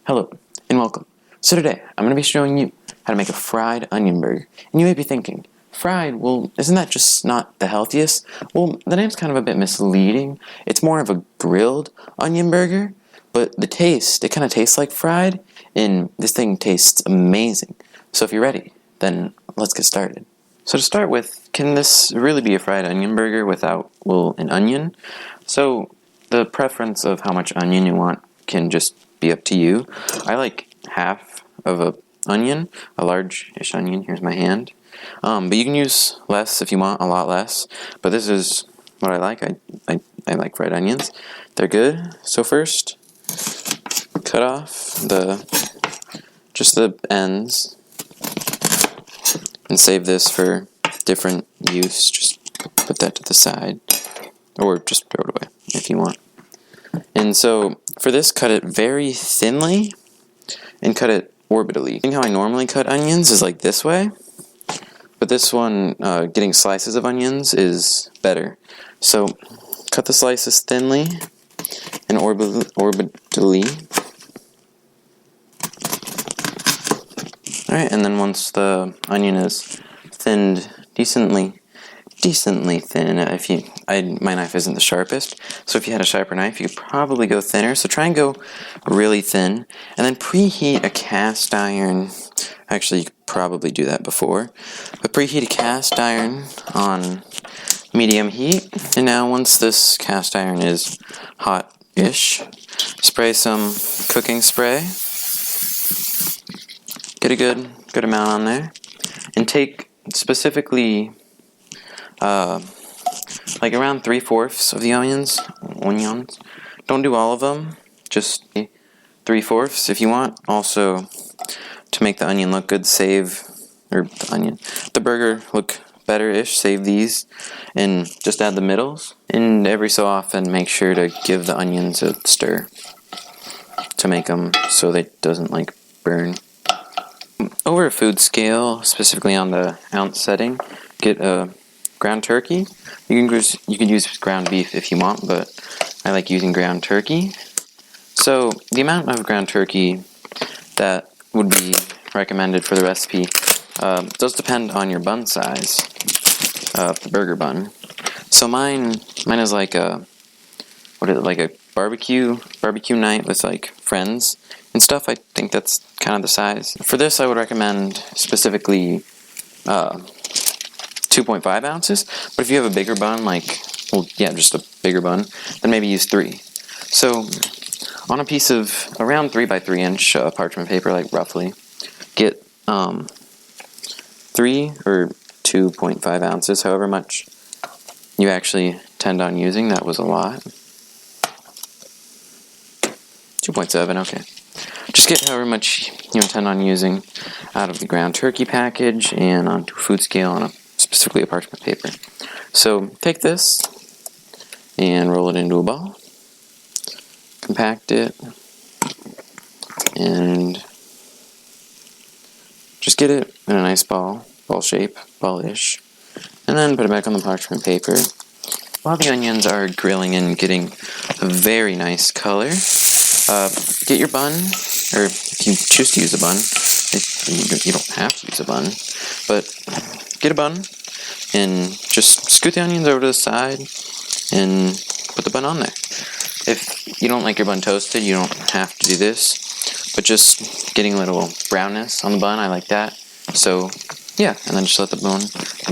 Hello, and welcome. So today, I'm going to be showing you how to make a fried onion burger. And you may be thinking, fried, well, isn't that just not the healthiest? Well, the name's kind of a bit misleading. It's more of a grilled onion burger, but the taste, it kind of tastes like fried, and this thing tastes amazing. So if you're ready, then let's get started. So to start with, can this really be a fried onion burger without, well, an onion? So the preference of how much onion you want can just be up to you. I like half of a onion, a large-ish onion. Here's my hand. But you can use less if you want, a lot less. But this is what I like. I like fried onions. They're good. So first, cut off just the ends and save this for different use. Just put that to the side, or just throw it away if you want. And so for this, cut it very thinly and cut it orbitally. I think how I normally cut onions is like this way, but this one, getting slices of onions is better. So cut the slices thinly and orbitally. Alright, and then once the onion is thinned decently thin, my knife isn't the sharpest, so if you had a sharper knife, you could probably go thinner. So try and go really thin, and then preheat a cast iron. Actually, you could probably do that before, but preheat a cast iron on medium heat. And now once this cast iron is hot-ish, spray some cooking spray. Get a good amount on there, and take specifically like around 3/4 of the onions. Don't do all of them, just 3/4 if you want. Also, to make the onion look good, the burger look better-ish, save these, and just add the middles. And every so often, make sure to give the onions a stir to make them so they doesn't like burn. Over a food scale, specifically on the ounce setting, get a ground turkey. You can use ground beef if you want, but I like using ground turkey. So the amount of ground turkey that would be recommended for the recipe does depend on your bun size of the burger bun. So mine is like a barbecue night with like friends and stuff. I think that's kind of the size. For this, I would recommend specifically 2.5 ounces, but if you have a bigger bun, just a bigger bun, then maybe use 3. So on a piece of around 3 by 3 inch parchment paper, like roughly, get 3 or 2.5 ounces, however much you actually tend on using. That was a lot. 2.7, okay. Just get however much you intend on using out of the ground turkey package and onto a food scale on specifically a parchment paper. So take this and roll it into a ball, compact it, and just get it in a nice ball shape, ball-ish, and then put it back on the parchment paper. While the onions are grilling and getting a very nice color, get your bun, or if you choose to use a bun, you don't have to use a bun, but get a bun and just scoot the onions over to the side and put the bun on there. If you don't like your bun toasted, you don't have to do this, but just getting a little brownness on the bun, I like that. So yeah, and then just let the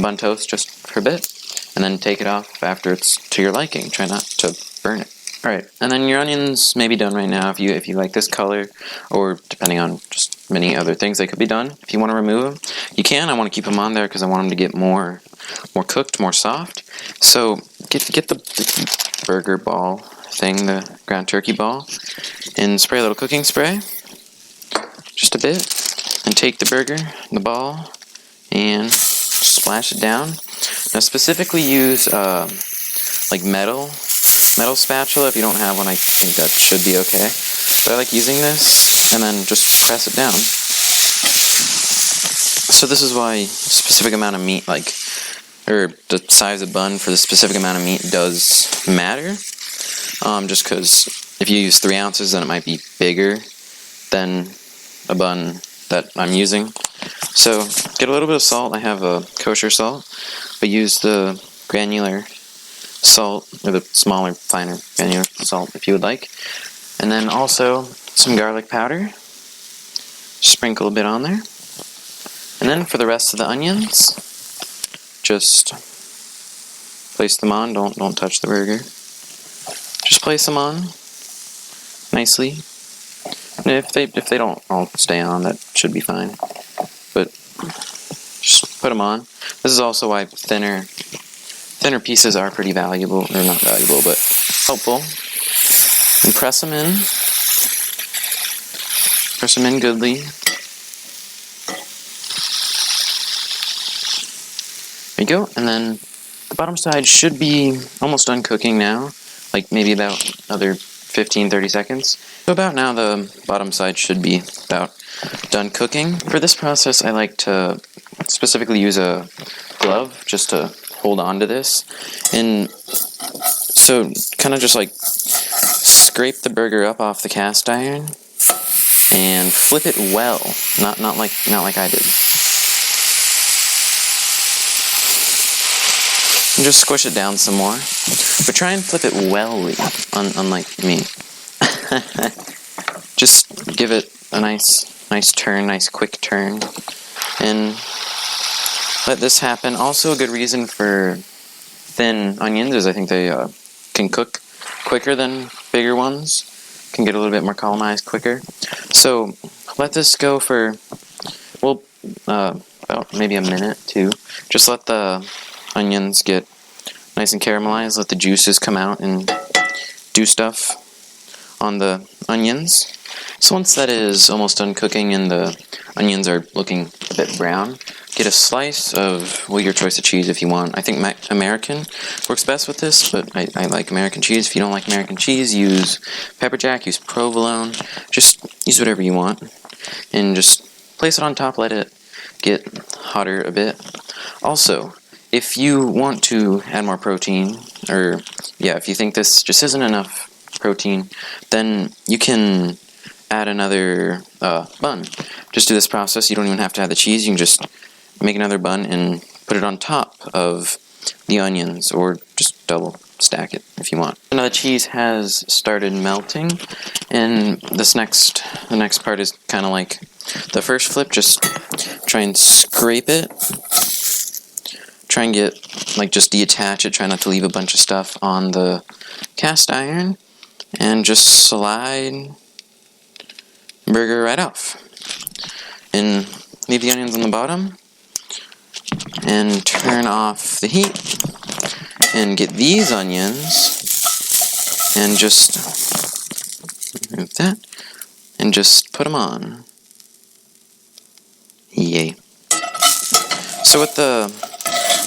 bun toast just for a bit, and then take it off after it's to your liking. Try not to burn it. Alright, and then your onions may be done right now if you like this color, or depending on just many other things, they could be done. If you want to remove them, you can. I want to keep them on there because I want them to get more cooked, more soft. So get the burger ball thing, the ground turkey ball, and spray a little cooking spray, just a bit, and take the burger, the ball, and splash it down. Now specifically use like metal spatula. If you don't have one, I think that should be okay. But I like using this, and then just press it down. So this is why specific amount of meat, or the size of bun for the specific amount of meat does matter. Just because if you use 3 ounces, then it might be bigger than a bun that I'm using. So get a little bit of salt. I have a kosher salt, but use the granular salt, or the smaller, finer granular salt if you would like. And then also some garlic powder. Sprinkle a bit on there. And then for the rest of the onions, just place them on. Don't touch the burger. Just place them on nicely. And if they don't all stay on, that should be fine. But just put them on. This is also why thinner pieces are pretty valuable, or not valuable, but helpful. And press them in. Press them in goodly. There you go. And then the bottom side should be almost done cooking now, like maybe about another 15-30 seconds. So about now the bottom side should be about done cooking. For this process I like to specifically use a glove just to hold on to this. And so kind of just like scrape the burger up off the cast iron and flip it well, not like I did. And just squish it down some more. But try and flip it wellly, unlike me. Just give it a nice turn, nice quick turn. And let this happen. Also a good reason for thin onions is I think they can cook quicker than bigger ones. Can get a little bit more caramelized quicker. So let this go for, well, about maybe a minute, too. Just let the onions get nice and caramelized. Let the juices come out and do stuff on the onions. So once that is almost done cooking and the onions are looking a bit brown, get a slice of, well, your choice of cheese if you want. I think American works best with this, but I like American cheese. If you don't like American cheese, use pepper jack, use provolone. Just use whatever you want. And just place it on top, let it get hotter a bit. Also, if you want to add more protein, or if you think this just isn't enough protein, then you can add another bun. Just do this process. You don't even have to add the cheese. You can just make another bun and put it on top of the onions, or just double stack it if you want. Now the cheese has started melting, and the next part is kind of like the first flip. Just try and scrape it. Try and get, just detach it. Try not to leave a bunch of stuff on the cast iron. And just slide burger right off. And leave the onions on the bottom. And turn off the heat. And get these onions. And just remove that. And just put them on. Yay. So with the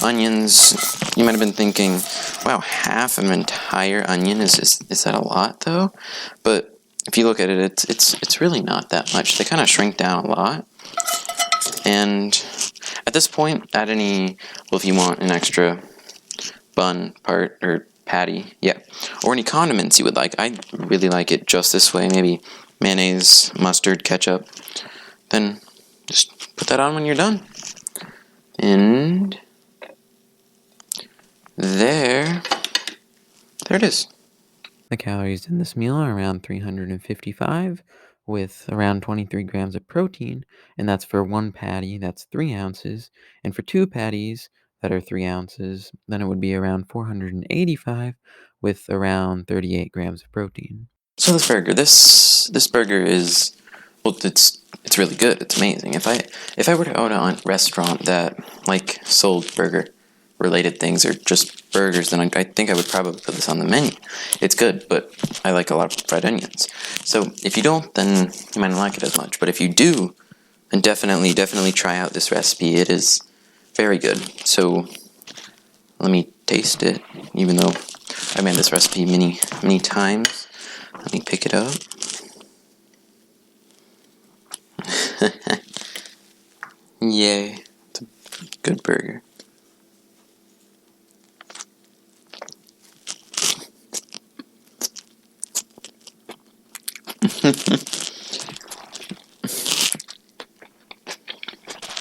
onions, you might have been thinking, wow, half an entire onion, is that a lot though? But if you look at it, it's really not that much. They kind of shrink down a lot. And at this point, add any, well, if you want an extra bun part or patty, or any condiments you would like. I really like it just this way, maybe mayonnaise, mustard, ketchup. Then just put that on when you're done. And there it is. The calories in this meal are around 355, with around 23 grams of protein, and that's for one patty, that's 3 ounces, and for 2 patties that are 3 ounces, then it would be around 485, with around 38 grams of protein. So this burger is, well, it's really good. It's amazing. If I were to own a restaurant that sold burger related things or just burgers, then I think I would probably put this on the menu. It's good, but I like a lot of fried onions. So if you don't, then you might not like it as much. But if you do, then definitely try out this recipe. It is very good. So let me taste it, even though I made this recipe many times. Let me pick it up. Yay. It's a good burger.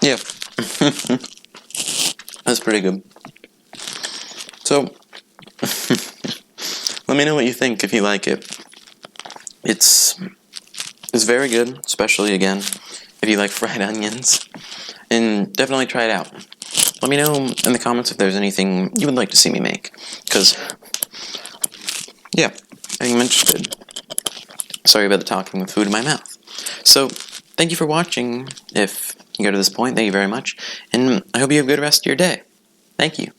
Yeah. That's pretty good. So, let me know what you think if you like it. It's very good, especially, again, if you like fried onions. And definitely try it out. Let me know in the comments if there's anything you would like to see me make. Because, yeah, I'm interested. Sorry about the talking with food in my mouth. So, thank you for watching. If you got to this point, thank you very much. And I hope you have a good rest of your day. Thank you.